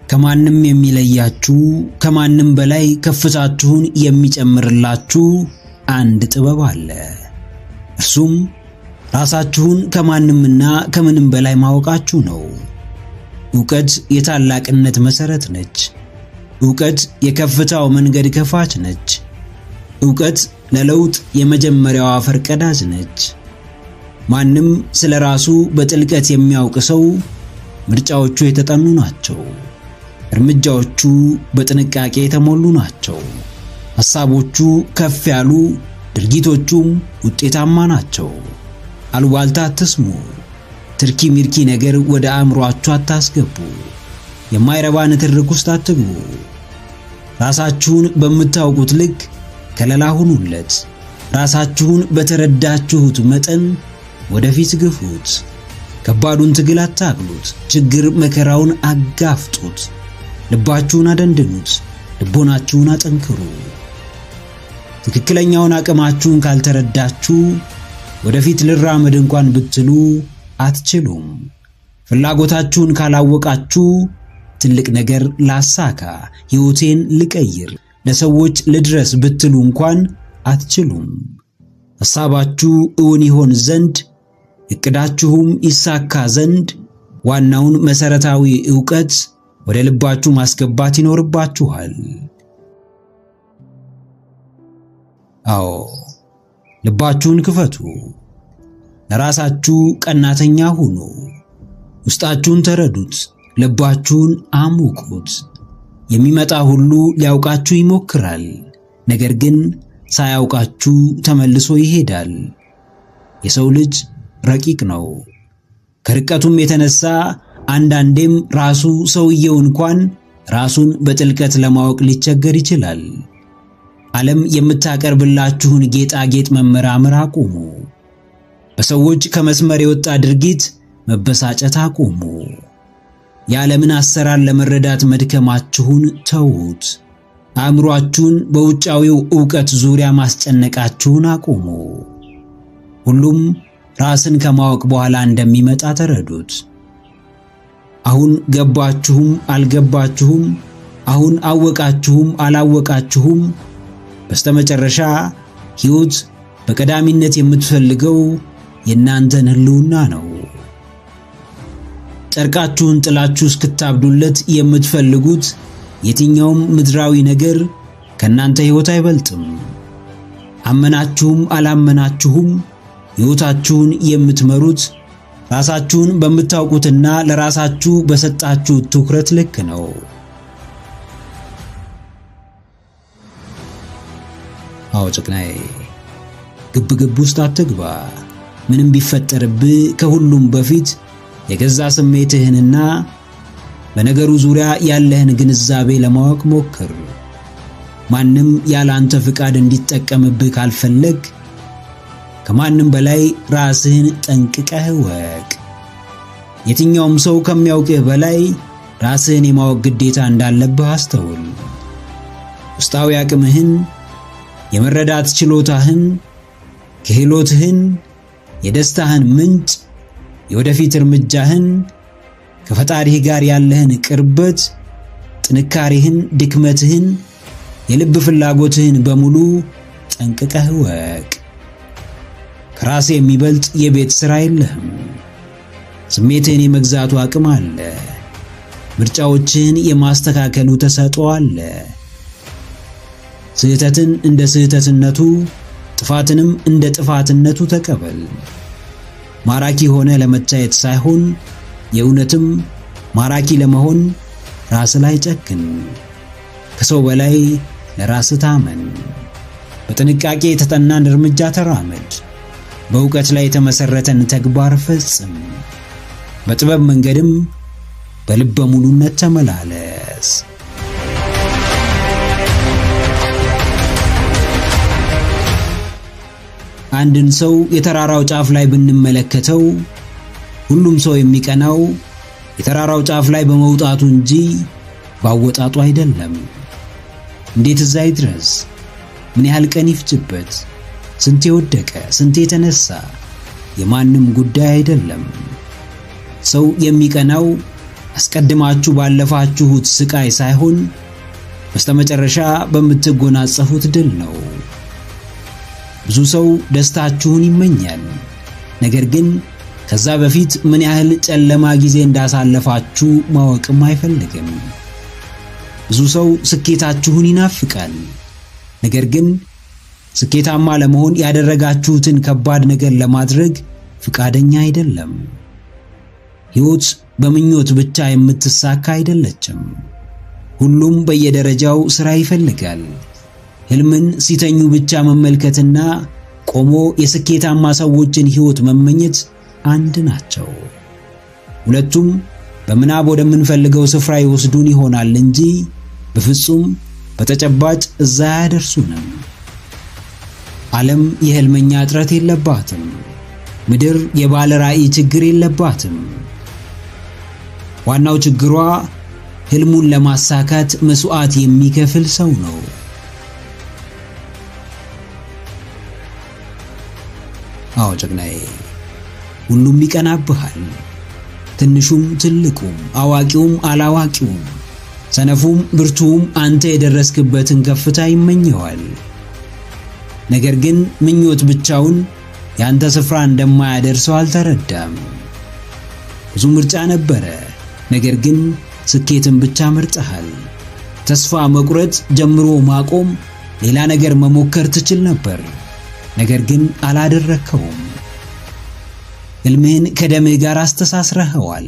ከማንም የሚለያችሁ ከማንም በላይ ከፍታችሁን የሚጨምርላችሁ አንድ ጥበብ አለ። እርሱም ራሳችሁን ከማንምና ከምንም በላይ ማወቃችሁ ነው። ዕውቀት የታላቅነት መሰረት ነች። ዕውቀት የከፍታው መንገድ ከፋች ነች። ዕውቀት ለለውጥ የመጀመሪያዋ ፈርቀዳጅ ነች። ማንም ስለ ራሱ በጥልቀት የሚያውቅ ሰው ምርጫዎቹ የተጠኑ ናቸው። እርምጃዎቹ በጥንቃቄ የተሞሉ ናቸው። ሐሳቦቹ ከፍ ያሉ፣ ድርጊቶቹም ውጤታማ ናቸው። አሉባልታ አትስሙ። ትርኪ ሚርኪ ነገር ወደ አእምሮአችሁ አታስገቡ። የማይረባ ንትርክ ውስጥ አትግቡ። ራሳችሁን በምታውቁት ልክ ከለላ ሁኑለት። ራሳችሁን በተረዳችሁት መጠን ወደፊት ግፉት። ከባዱን ትግል አታግሉት። ችግር መከራውን አጋፍጡት። ልባችሁን አደንድኑት። ልቦናችሁን አጠንክሩ። ትክክለኛውን አቅማችሁን ካልተረዳችሁ ወደፊት ልራመድ እንኳን ብትሉ አትችሉም። ፍላጎታችሁን ካላወቃችሁ ትልቅ ነገር ላሳካ፣ ሕይወቴን ልቀይር፣ ለሰዎች ልድረስ ብትሉ እንኳን አትችሉም። ሐሳባችሁ እውን ይሆን ዘንድ እቅዳችሁም ይሳካ ዘንድ ዋናውን መሰረታዊ ዕውቀት ወደ ልባችሁ ማስገባት ይኖርባችኋል። አዎ፣ ልባችሁን ክፈቱ። ለራሳችሁ ቀናተኛ ሁኑ። ውስጣችሁን ተረዱት። ልባችሁን አሙቁት። የሚመጣ ሁሉ ሊያውቃችሁ ይሞክራል፣ ነገር ግን ሳያውቃችሁ ተመልሶ ይሄዳል። የሰው ልጅ ረቂቅ ነው። ከርቀቱም የተነሳ አንዳንዴም ራሱ ሰውየው እንኳን ራሱን በጥልቀት ለማወቅ ሊቸገር ይችላል። ዓለም የምታቀርብላችሁን ጌጣጌጥ መመራመር አቁሙ። በሰዎች ከመስመር የወጣ ድርጊት መበሳጨት አቁሙ። የዓለምን አሰራር ለመረዳት መድከማችሁን ተዉት። አእምሮአችሁን በውጫዊው ዕውቀት ዙሪያ ማስጨነቃችሁን አቁሙ። ሁሉም ራስን ከማወቅ በኋላ እንደሚመጣ ተረዱት። አሁን ገባችሁም አልገባችሁም፣ አሁን አወቃችሁም አላወቃችሁም፣ በስተመጨረሻ ሕይወት በቀዳሚነት የምትፈልገው የእናንተን ሕልውና ነው። ጨርቃችሁን ጥላችሁ እስክታብዱለት የምትፈልጉት የትኛውም ምድራዊ ነገር ከእናንተ ሕይወት አይበልጥም። አመናችሁም አላመናችሁም ሕይወታችሁን የምትመሩት ራሳችሁን በምታውቁትና ለራሳችሁ በሰጣችሁት ትኩረት ልክ ነው። አዎ ጭቅናዬ፣ ግብ ውስጥ አትግባ። ምንም ቢፈጠርብህ ከሁሉም በፊት የገዛ ስሜትህንና በነገሩ ዙሪያ ያለህን ግንዛቤ ለማወቅ ሞክር። ማንም ያለ አንተ ፍቃድ እንዲጠቀምብህ ካልፈለግ ከማንም በላይ ራስህን ጠንቅቀህ እወቅ። የትኛውም ሰው ከሚያውቅህ በላይ ራስህን የማወቅ ግዴታ እንዳለብህ አስተውል። ውስጣዊ አቅምህን፣ የመረዳት ችሎታህን፣ ክህሎትህን፣ የደስታህን ምንጭ፣ የወደፊት እርምጃህን፣ ከፈጣሪህ ጋር ያለህን ቅርበት፣ ጥንካሬህን፣ ድክመትህን፣ የልብ ፍላጎትህን በሙሉ ጠንቅቀህ እወቅ። ከራስ የሚበልጥ የቤት ሥራ የለህም። ስሜትህን የመግዛቱ አቅም አለ። ምርጫዎችህን የማስተካከሉ ተሰጥኦ አለ። ስህተትን እንደ ስህተትነቱ፣ ጥፋትንም እንደ ጥፋትነቱ ተቀበል። ማራኪ ሆነ ለመታየት ሳይሆን የእውነትም ማራኪ ለመሆን ራስ ላይ ጨክን። ከሰው በላይ ለራስ ታመን። በጥንቃቄ የተጠናን እርምጃ ተራመድ። በእውቀት ላይ የተመሰረተን ተግባር ፈጽም። በጥበብ መንገድም በልበ ሙሉነት ተመላለስ። አንድን ሰው የተራራው ጫፍ ላይ ብንመለከተው ሁሉም ሰው የሚቀናው የተራራው ጫፍ ላይ በመውጣቱ እንጂ ባወጣጡ አይደለም። እንዴት እዛ ይድረስ? ምን ያህል ቀን ይፍጅበት? ስንቴ ወደቀ? ስንቴ ተነሳ? የማንም ጉዳይ አይደለም። ሰው የሚቀናው አስቀድማችሁ ባለፋችሁት ስቃይ ሳይሆን በስተመጨረሻ በምትጎናጸፉት ድል ነው። ብዙ ሰው ደስታችሁን ይመኛል፣ ነገር ግን ከዛ በፊት ምን ያህል ጨለማ ጊዜ እንዳሳለፋችሁ ማወቅም አይፈልግም። ብዙ ሰው ስኬታችሁን ይናፍቃል፣ ነገር ግን ስኬታማ ለመሆን ያደረጋችሁትን ከባድ ነገር ለማድረግ ፍቃደኛ አይደለም። ሕይወት በምኞት ብቻ የምትሳካ አይደለችም። ሁሉም በየደረጃው ሥራ ይፈልጋል። ሕልምን ሲተኙ ብቻ መመልከትና ቆሞ የስኬታማ ሰዎችን ሕይወት መመኘት አንድ ናቸው። ሁለቱም በምናብ ወደምንፈልገው ስፍራ ይወስዱን ይሆናል እንጂ በፍጹም በተጨባጭ እዛ ያደርሱንም። ዓለም የሕልመኛ እጥረት የለባትም። ምድር የባለ ራዕይ ችግር የለባትም። ዋናው ችግሯ ሕልሙን ለማሳካት መስዋዕት የሚከፍል ሰው ነው። አዎ ጀግናዬ፣ ሁሉም ይቀናብሃል። ትንሹም ትልቁም፣ አዋቂውም አላዋቂውም፣ ሰነፉም ብርቱም አንተ የደረስክበትን ከፍታ ይመኘዋል። ነገር ግን ምኞት ብቻውን ያንተ ስፍራ እንደማያደርሰው አልተረዳም። ብዙ ምርጫ ነበረ፣ ነገር ግን ስኬትን ብቻ መርጠሃል። ተስፋ መቁረጥ፣ ጀምሮ ማቆም፣ ሌላ ነገር መሞከር ትችል ነበር፣ ነገር ግን አላደረከውም። ሕልምህን ከደምህ ጋር አስተሳስረኸዋል።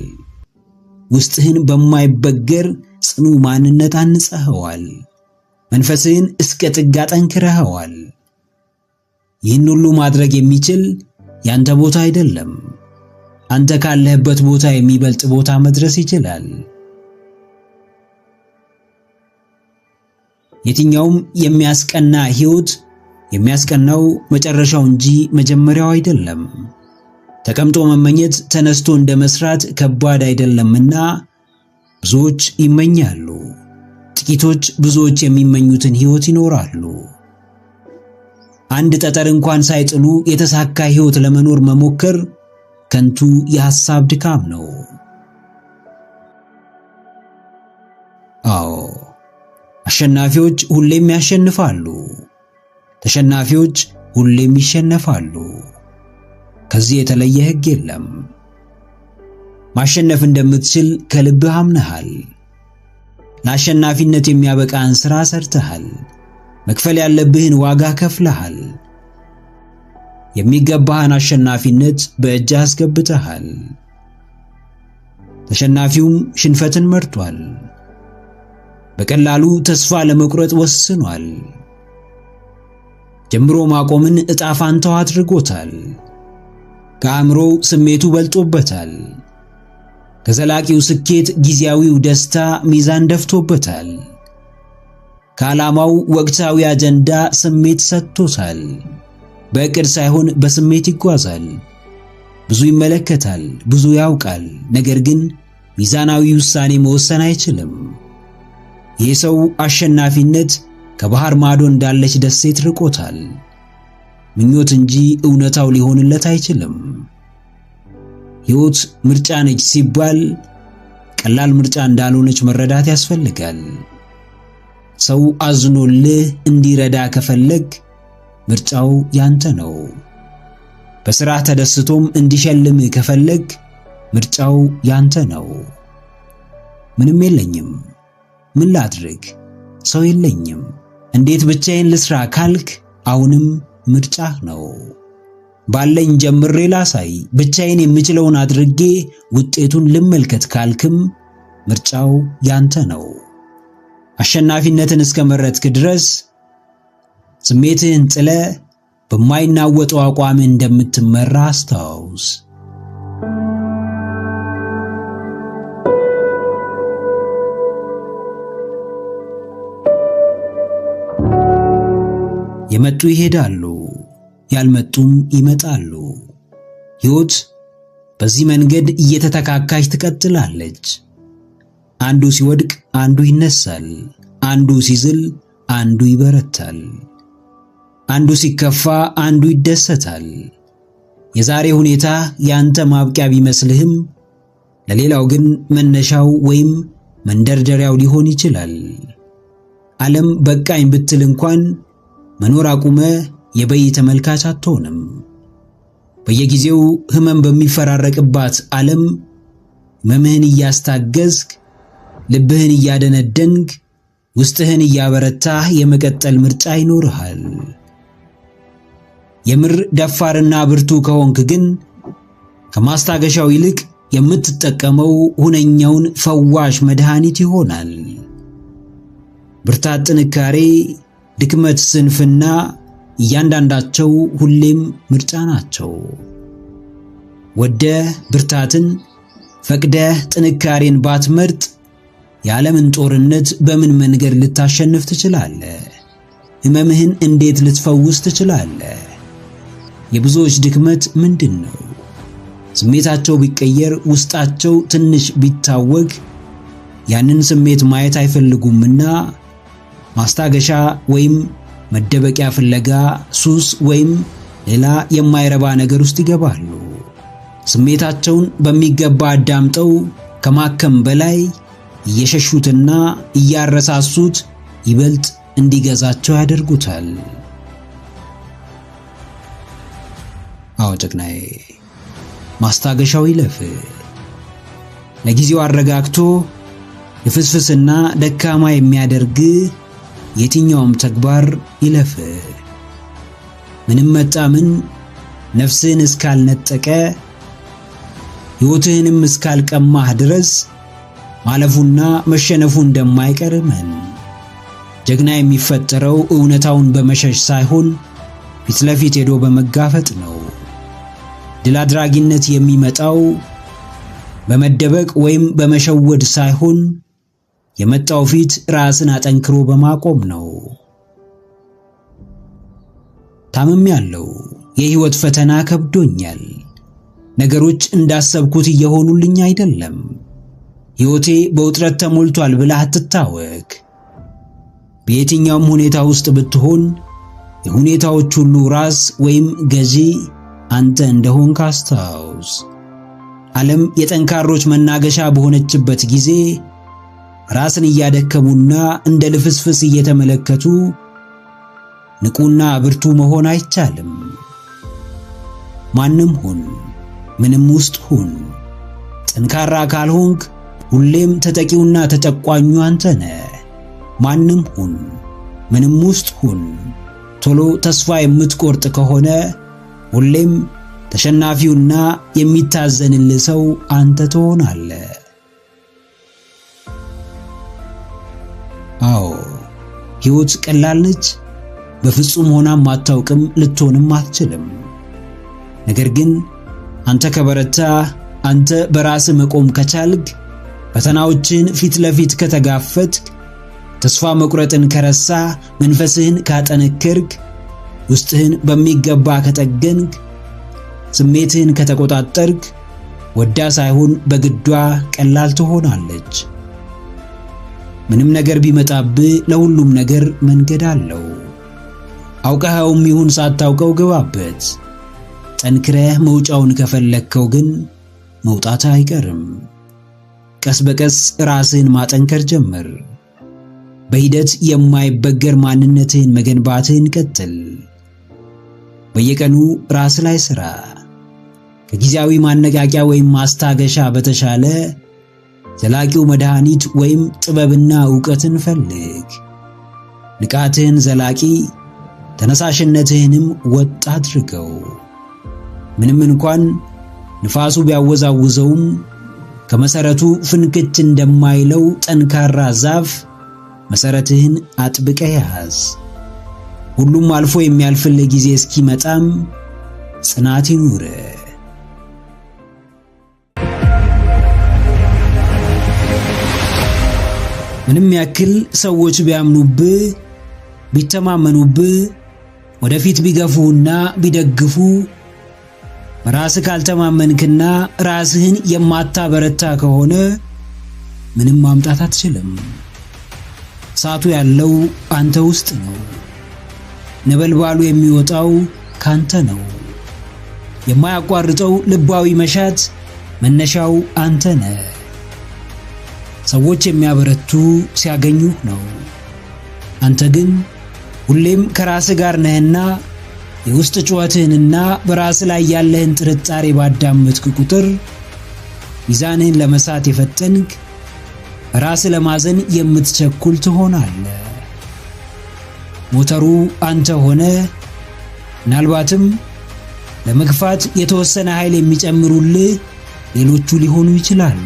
ውስጥህን በማይበገር ጽኑ ማንነት አንጸኸዋል። መንፈስህን እስከ ጥግ አጠንክረኸዋል። ይህን ሁሉ ማድረግ የሚችል ያንተ ቦታ አይደለም። አንተ ካለህበት ቦታ የሚበልጥ ቦታ መድረስ ይችላል። የትኛውም የሚያስቀና ሕይወት የሚያስቀናው መጨረሻው እንጂ መጀመሪያው አይደለም። ተቀምጦ መመኘት ተነስቶ እንደ መስራት ከባድ አይደለምና ብዙዎች ይመኛሉ። ጥቂቶች ብዙዎች የሚመኙትን ሕይወት ይኖራሉ። አንድ ጠጠር እንኳን ሳይጥሉ የተሳካ ሕይወት ለመኖር መሞከር ከንቱ የሐሳብ ድካም ነው። አዎ፣ አሸናፊዎች ሁሌም ያሸንፋሉ። ተሸናፊዎች ሁሌም ይሸነፋሉ። ከዚህ የተለየ ሕግ የለም። ማሸነፍ እንደምትችል ከልብህ አምነሃል። ለአሸናፊነት የሚያበቃን ሥራ ሰርተሃል። መክፈል ያለብህን ዋጋ ከፍለሃል። የሚገባህን አሸናፊነት በእጅህ አስገብተሃል። ተሸናፊውም ሽንፈትን መርጧል። በቀላሉ ተስፋ ለመቁረጥ ወስኗል። ጀምሮ ማቆምን ዕጣ ፋንታው አድርጎታል። ከአእምሮው ስሜቱ በልጦበታል። ከዘላቂው ስኬት ጊዜያዊው ደስታ ሚዛን ደፍቶበታል። ከዓላማው ወቅታዊ አጀንዳ ስሜት ሰጥቶታል። በዕቅድ ሳይሆን በስሜት ይጓዛል። ብዙ ይመለከታል፣ ብዙ ያውቃል፣ ነገር ግን ሚዛናዊ ውሳኔ መወሰን አይችልም። ይህ ሰው አሸናፊነት ከባህር ማዶ እንዳለች ደሴት ርቆታል። ምኞት እንጂ እውነታው ሊሆንለት አይችልም። ሕይወት ምርጫ ነች ሲባል ቀላል ምርጫ እንዳልሆነች መረዳት ያስፈልጋል። ሰው አዝኖልህ እንዲረዳ ከፈለግ ምርጫው ያንተ ነው። በሥራ ተደስቶም እንዲሸልምህ ከፈለግ ምርጫው ያንተ ነው። ምንም የለኝም፣ ምን ላድርግ? ሰው የለኝም፣ እንዴት ብቻዬን ልስራ ካልክ አሁንም ምርጫህ ነው። ባለኝ ጀምሬ ላሳይ፣ ብቻዬን የምችለውን አድርጌ ውጤቱን ልመልከት ካልክም ምርጫው ያንተ ነው። አሸናፊነትን እስከመረጥክ ድረስ ስሜትህን ጥለ በማይናወጠው አቋም እንደምትመራ አስታውስ። የመጡ ይሄዳሉ፣ ያልመጡም ይመጣሉ። ሕይወት በዚህ መንገድ እየተተካካች ትቀጥላለች። አንዱ ሲወድቅ አንዱ ይነሳል፣ አንዱ ሲዝል አንዱ ይበረታል፣ አንዱ ሲከፋ አንዱ ይደሰታል። የዛሬ ሁኔታ ያንተ ማብቂያ ቢመስልህም ለሌላው ግን መነሻው ወይም መንደርደሪያው ሊሆን ይችላል። ዓለም በቃኝ ብትል እንኳን መኖር አቁመ የበይ ተመልካች አትሆንም። በየጊዜው ህመም በሚፈራረቅባት ዓለም ህመምህን እያስታገዝክ ልብህን እያደነደንክ ውስጥህን እያበረታህ የመቀጠል ምርጫ ይኖርሃል። የምር ደፋርና ብርቱ ከሆንክ ግን ከማስታገሻው ይልቅ የምትጠቀመው ሁነኛውን ፈዋሽ መድኃኒት ይሆናል። ብርታት፣ ጥንካሬ፣ ድክመት፣ ስንፍና እያንዳንዳቸው ሁሌም ምርጫ ናቸው። ወደህ ብርታትን ፈቅደህ ጥንካሬን ባትመርጥ የዓለምን ጦርነት በምን መንገድ ልታሸንፍ ትችላለህ? ህመምህን እንዴት ልትፈውስ ትችላለህ? የብዙዎች ድክመት ምንድን ነው? ስሜታቸው ቢቀየር፣ ውስጣቸው ትንሽ ቢታወቅ ያንን ስሜት ማየት አይፈልጉምና ማስታገሻ ወይም መደበቂያ ፍለጋ ሱስ ወይም ሌላ የማይረባ ነገር ውስጥ ይገባሉ። ስሜታቸውን በሚገባ አዳምጠው ከማከም በላይ እየሸሹትና እያረሳሱት ይበልጥ እንዲገዛቸው ያደርጉታል። አዎ ጀግናዬ፣ ማስታገሻው ይለፍ። ለጊዜው አረጋግቶ የፍስፍስና ደካማ የሚያደርግ የትኛውም ተግባር ይለፍ። ምንም መጣ ምን ነፍስህን እስካልነጠቀ ሕይወትህንም እስካልቀማህ ድረስ ማለፉና መሸነፉ እንደማይቀር እመን። ጀግና የሚፈጠረው እውነታውን በመሸሽ ሳይሆን ፊት ለፊት ሄዶ በመጋፈጥ ነው። ድል አድራጊነት የሚመጣው በመደበቅ ወይም በመሸወድ ሳይሆን የመጣው ፊት ራስን አጠንክሮ በማቆም ነው። ታምሜያለሁ። የህይወት ፈተና ከብዶኛል። ነገሮች እንዳሰብኩት እየሆኑልኝ አይደለም። ሕይወቴ በውጥረት ተሞልቷል ብለህ አትታወክ። በየትኛውም ሁኔታ ውስጥ ብትሆን የሁኔታዎች ሁሉ ራስ ወይም ገዢ አንተ እንደሆንክ አስታውስ። ዓለም የጠንካሮች መናገሻ በሆነችበት ጊዜ ራስን እያደከሙና እንደ ልፍስፍስ እየተመለከቱ ንቁና ብርቱ መሆን አይቻልም። ማንም ሁን፣ ምንም ውስጥ ሁን፣ ጠንካራ ካልሆንክ ሁሌም ተጠቂውና ተጨቋኙ አንተ ነህ። ማንም ሁን፣ ምንም ውስጥ ሁን፣ ቶሎ ተስፋ የምትቆርጥ ከሆነ ሁሌም ተሸናፊውና የሚታዘንልህ ሰው አንተ ትሆናለህ። አዎ ሕይወት ቀላል ነች? በፍጹም ሆናም አታውቅም፣ ልትሆንም አትችልም። ነገር ግን አንተ ከበረታ፣ አንተ በራስህ መቆም ከቻልክ፣ ፈተናዎችን ፊት ለፊት ከተጋፈጥክ፣ ተስፋ መቁረጥን ከረሳ፣ መንፈስህን ካጠነከርክ፣ ውስጥህን በሚገባ ከጠገንክ፣ ስሜትህን ከተቆጣጠርክ፣ ወዳ ሳይሆን በግዷ ቀላል ትሆናለች። ምንም ነገር ቢመጣብህ ለሁሉም ነገር መንገድ አለው። አውቀኸውም ይሁን ሳታውቀው ግባበት። ጠንክረህ መውጫውን ከፈለግከው ግን መውጣት አይቀርም። ቀስ በቀስ ራስህን ማጠንከር ጀምር። በሂደት የማይበገር ማንነትህን መገንባትህን ቀጥል። በየቀኑ ራስ ላይ ሥራ። ከጊዜያዊ ማነቃቂያ ወይም ማስታገሻ በተሻለ ዘላቂው መድኃኒት ወይም ጥበብና ዕውቀትን ፈልግ። ንቃትህን ዘላቂ፣ ተነሳሽነትህንም ወጥ አድርገው። ምንም እንኳን ንፋሱ ቢያወዛውዘውም ከመሰረቱ ፍንክች እንደማይለው ጠንካራ ዛፍ መሰረትህን አጥብቀህ ያዝ። ሁሉም አልፎ የሚያልፍልህ ጊዜ እስኪመጣም ጽናት ይኑር። ምንም ያክል ሰዎች ቢያምኑብህ፣ ቢተማመኑብህ፣ ወደፊት ቢገፉና ቢደግፉ፣ በራስህ ካልተማመንክና ራስህን የማታበረታ ከሆነ ምንም ማምጣት አትችልም። እሳቱ ያለው አንተ ውስጥ ነው። ነበልባሉ የሚወጣው ካንተ ነው። የማያቋርጠው ልባዊ መሻት መነሻው አንተ ነህ። ሰዎች የሚያበረቱ ሲያገኙህ ነው። አንተ ግን ሁሌም ከራስህ ጋር ነህና የውስጥ ጩኸትህንና በራስህ ላይ ያለህን ጥርጣሬ ባዳመጥክ ቁጥር ሚዛንህን ለመሳት የፈጠንክ፣ በራስህ ለማዘን የምትቸኩል ትሆናለህ። ሞተሩ አንተ ሆነ። ምናልባትም ለመግፋት የተወሰነ ኃይል የሚጨምሩልህ ሌሎቹ ሊሆኑ ይችላሉ።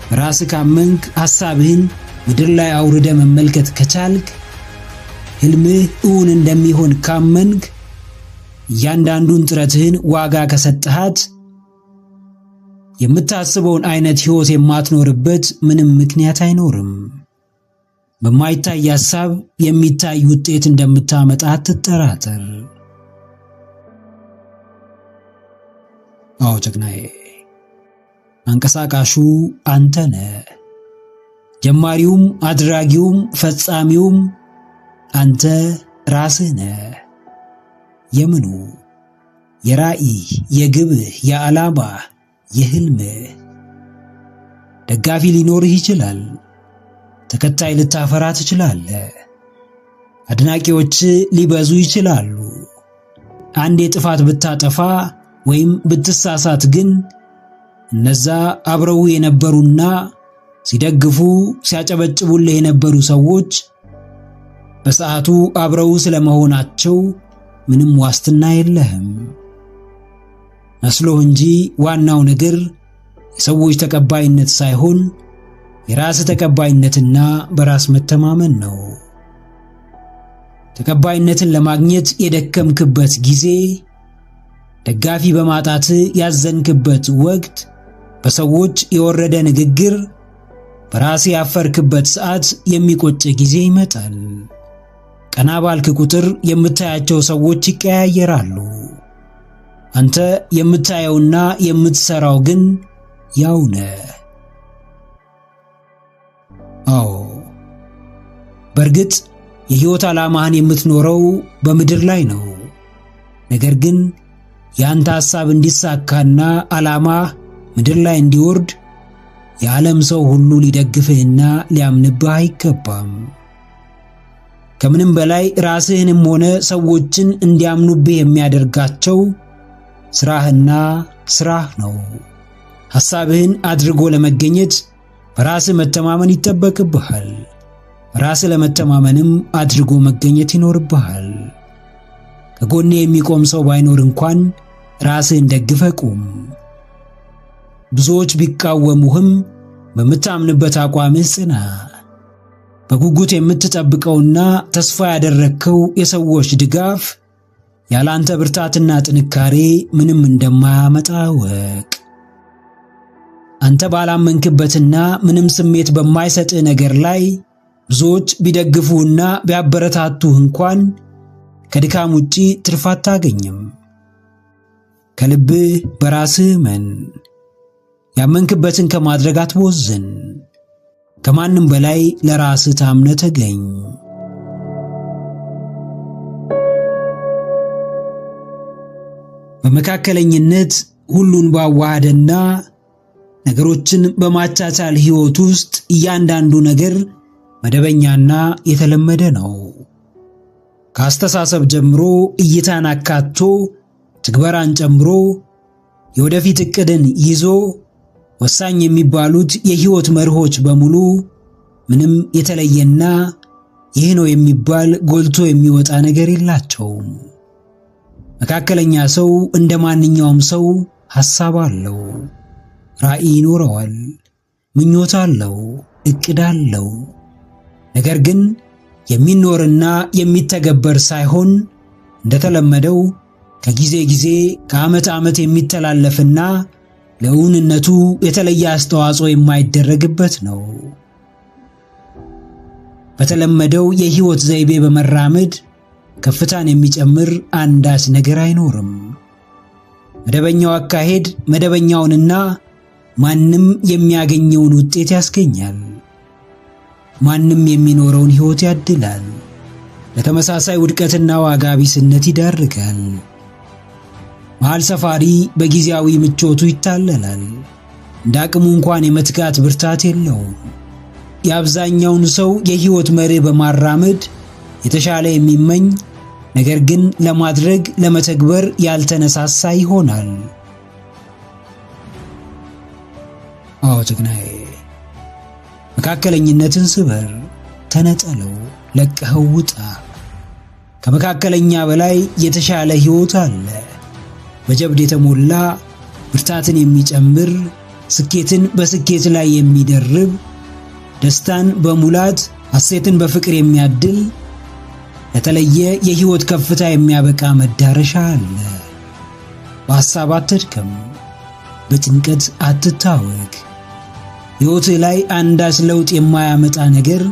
በራስህ ካመንክ፣ ሐሳብህን ምድር ላይ አውርደ መመልከት ከቻልክ፣ ህልምህ እውን እንደሚሆን ካመንክ፣ እያንዳንዱን ጥረትህን ዋጋ ከሰጠሃት፣ የምታስበውን አይነት ሕይወት የማትኖርበት ምንም ምክንያት አይኖርም። በማይታይ ሐሳብ የሚታይ ውጤት እንደምታመጣ አትጠራጠር። አዎ ጀግናዬ፣ አንቀሳቃሹ አንተ ነህ። ጀማሪውም አድራጊውም ፈጻሚውም አንተ ራስህ ነህ። የምኑ? የራእይ፣ የግብህ፣ የዓላማ፣ የህልምህ። ደጋፊ ሊኖርህ ይችላል። ተከታይ ልታፈራ ትችላለህ። አድናቂዎች ሊበዙ ይችላሉ። አንድ የጥፋት ብታጠፋ ወይም ብትሳሳት ግን እነዛ አብረው የነበሩና ሲደግፉ ሲያጨበጭቡልህ የነበሩ ሰዎች በሰዓቱ አብረው ስለመሆናቸው ምንም ዋስትና የለህም። መስሎህ እንጂ ዋናው ነገር የሰዎች ተቀባይነት ሳይሆን የራስ ተቀባይነትና በራስ መተማመን ነው። ተቀባይነትን ለማግኘት የደከምክበት ጊዜ፣ ደጋፊ በማጣት ያዘንክበት ወቅት፣ በሰዎች የወረደ ንግግር፣ በራስ ያፈርክበት ሰዓት የሚቆጭ ጊዜ ይመጣል። ቀና ባልክ ቁጥር የምታያቸው ሰዎች ይቀያየራሉ። አንተ የምታየውና የምትሰራው ግን ያው ነህ። አዎ፣ በእርግጥ የሕይወት ዓላማህን የምትኖረው በምድር ላይ ነው። ነገር ግን ያንተ ሐሳብ እንዲሳካና ዓላማህ ምድር ላይ እንዲወርድ የዓለም ሰው ሁሉ ሊደግፍህና ሊያምንብህ አይገባም። ከምንም በላይ ራስህንም ሆነ ሰዎችን እንዲያምኑብህ የሚያደርጋቸው ስራህና ስራህ ነው። ሐሳብህን አድርጎ ለመገኘት በራስህ መተማመን ይጠበቅብሃል። ራስህ ለመተማመንም አድርጎ መገኘት ይኖርብሃል። ከጎኔ የሚቆም ሰው ባይኖር እንኳን ራስህን ደግፈህ ቁም። ብዙዎች ቢቃወሙህም በምታምንበት አቋምህ ጽና። በጉጉት የምትጠብቀውና ተስፋ ያደረግከው የሰዎች ድጋፍ ያላንተ ብርታትና ጥንካሬ ምንም እንደማያመጣ ወቅ። አንተ ባላመንክበትና ምንም ስሜት በማይሰጥህ ነገር ላይ ብዙዎች ቢደግፉና ቢያበረታቱህ እንኳን ከድካም ውጪ ትርፍ አታገኝም። ከልብህ በራስህ መን። ያመንክበትን ከማድረግ አትቦዝን። ከማንም በላይ ለራስህ ታምነህ ተገኝ። በመካከለኝነት ሁሉን ባዋሃደና ነገሮችን በማቻቻል ሕይወት ውስጥ እያንዳንዱ ነገር መደበኛና የተለመደ ነው። ከአስተሳሰብ ጀምሮ እይታን አካቶ ትግበራን ጨምሮ የወደፊት ዕቅድን ይዞ ወሳኝ የሚባሉት የሕይወት መርሆች በሙሉ ምንም የተለየና ይህ ነው የሚባል ጎልቶ የሚወጣ ነገር የላቸውም። መካከለኛ ሰው እንደ ማንኛውም ሰው ሐሳብ አለው፣ ራዕይ ይኖረዋል፣ ምኞት አለው፣ ዕቅድ አለው። ነገር ግን የሚኖርና የሚተገበር ሳይሆን እንደተለመደው ከጊዜ ጊዜ ከዓመት ዓመት የሚተላለፍና ለእውንነቱ የተለየ አስተዋጽኦ የማይደረግበት ነው። በተለመደው የሕይወት ዘይቤ በመራመድ ከፍታን የሚጨምር አንዳች ነገር አይኖርም። መደበኛው አካሄድ መደበኛውንና ማንም የሚያገኘውን ውጤት ያስገኛል። ማንም የሚኖረውን ሕይወት ያድላል፣ ለተመሳሳይ ውድቀትና ዋጋ ቢስነት ይዳርጋል። መሃል ሰፋሪ በጊዜያዊ ምቾቱ ይታለላል። እንዳቅሙ እንኳን የመትጋት ብርታት የለውም። የአብዛኛውን ሰው የህይወት መርህ በማራመድ የተሻለ የሚመኝ ነገር ግን ለማድረግ ለመተግበር ያልተነሳሳ ይሆናል። አዎ ጀግናዬ፣ መካከለኝነትን ስበር፣ ተነጠለው፣ ለቀኸው ውጣ። ከመካከለኛ በላይ የተሻለ ህይወት አለ። በጀብድ የተሞላ ብርታትን የሚጨምር ስኬትን በስኬት ላይ የሚደርብ ደስታን በሙላት ሐሴትን በፍቅር የሚያድል ለተለየ የህይወት ከፍታ የሚያበቃ መዳረሻ አለ። በሐሳብ አትድከም፣ በጭንቀት አትታወክ። ሕይወትህ ላይ አንዳች ለውጥ የማያመጣ ነገር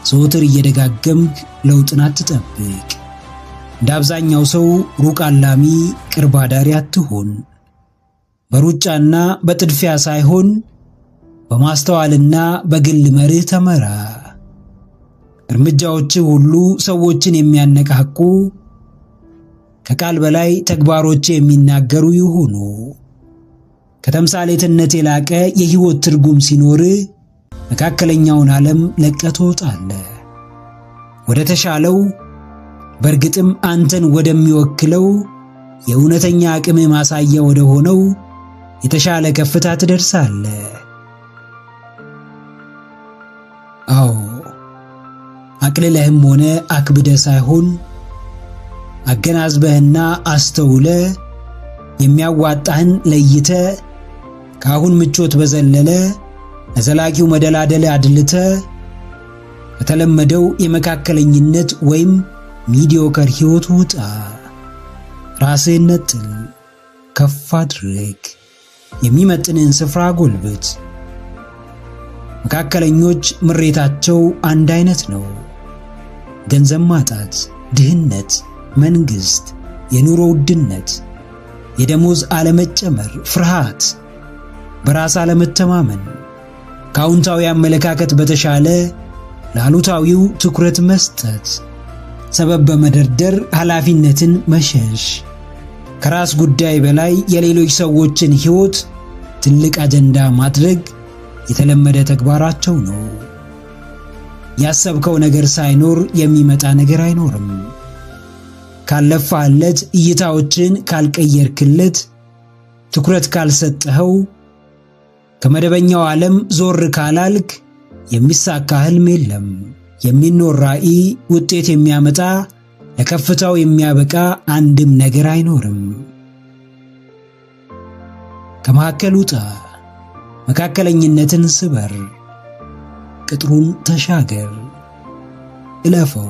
ዘወትር እየደጋገምክ ለውጥን አትጠብቅ። እንደ አብዛኛው ሰው ሩቅ አላሚ ቅርብ አዳሪ አትሆን። በሩጫና በጥድፊያ ሳይሆን በማስተዋልና በግል መርህ ተመራ። እርምጃዎችህ ሁሉ ሰዎችን የሚያነቃቁ ከቃል በላይ ተግባሮች የሚናገሩ ይሁኑ። ከተምሳሌትነት የላቀ የህይወት ትርጉም ሲኖር መካከለኛውን ዓለም ለቀህ ትወጣለህ። ወደ ተሻለው በእርግጥም አንተን ወደሚወክለው የእውነተኛ አቅም ማሳያ ወደ ሆነው የተሻለ ከፍታ ትደርሳለህ። አዎ አቅልለህም ሆነ አክብደህ ሳይሆን አገናዝበህና አስተውለህ የሚያዋጣህን ለይተህ ከአሁን ምቾት በዘለለ ለዘላቂው መደላደል አድልተህ ከተለመደው የመካከለኝነት ወይም ሚዲዮከር ህይወት ውጣ። ራስህን ነጥል፣ ከፍ አድርግ፣ የሚመጥንህን ስፍራ ጎልብት። መካከለኞች ምሬታቸው አንድ አይነት ነው። ገንዘብ ማጣት፣ ድህነት፣ መንግስት፣ የኑሮ ውድነት፣ የደሞዝ አለመጨመር፣ ፍርሃት፣ በራስ አለመተማመን፣ ከአዎንታዊ አመለካከት በተሻለ ለአሉታዊው ትኩረት መስጠት፣ ሰበብ በመደርደር ኃላፊነትን መሸሽ፣ ከራስ ጉዳይ በላይ የሌሎች ሰዎችን ህይወት ትልቅ አጀንዳ ማድረግ የተለመደ ተግባራቸው ነው። ያሰብከው ነገር ሳይኖር የሚመጣ ነገር አይኖርም። ካለፋለት እይታዎችን ካልቀየርክለት፣ ትኩረት ካልሰጠኸው፣ ከመደበኛው ዓለም ዞር ካላልክ የሚሳካ ህልም የለም። የሚኖር ራዕይ ውጤት የሚያመጣ ለከፍታው የሚያበቃ አንድም ነገር አይኖርም። ከመካከል ውጣ፣ መካከለኝነትን ስበር፣ ቅጥሩን ተሻገር፣ እለፈው።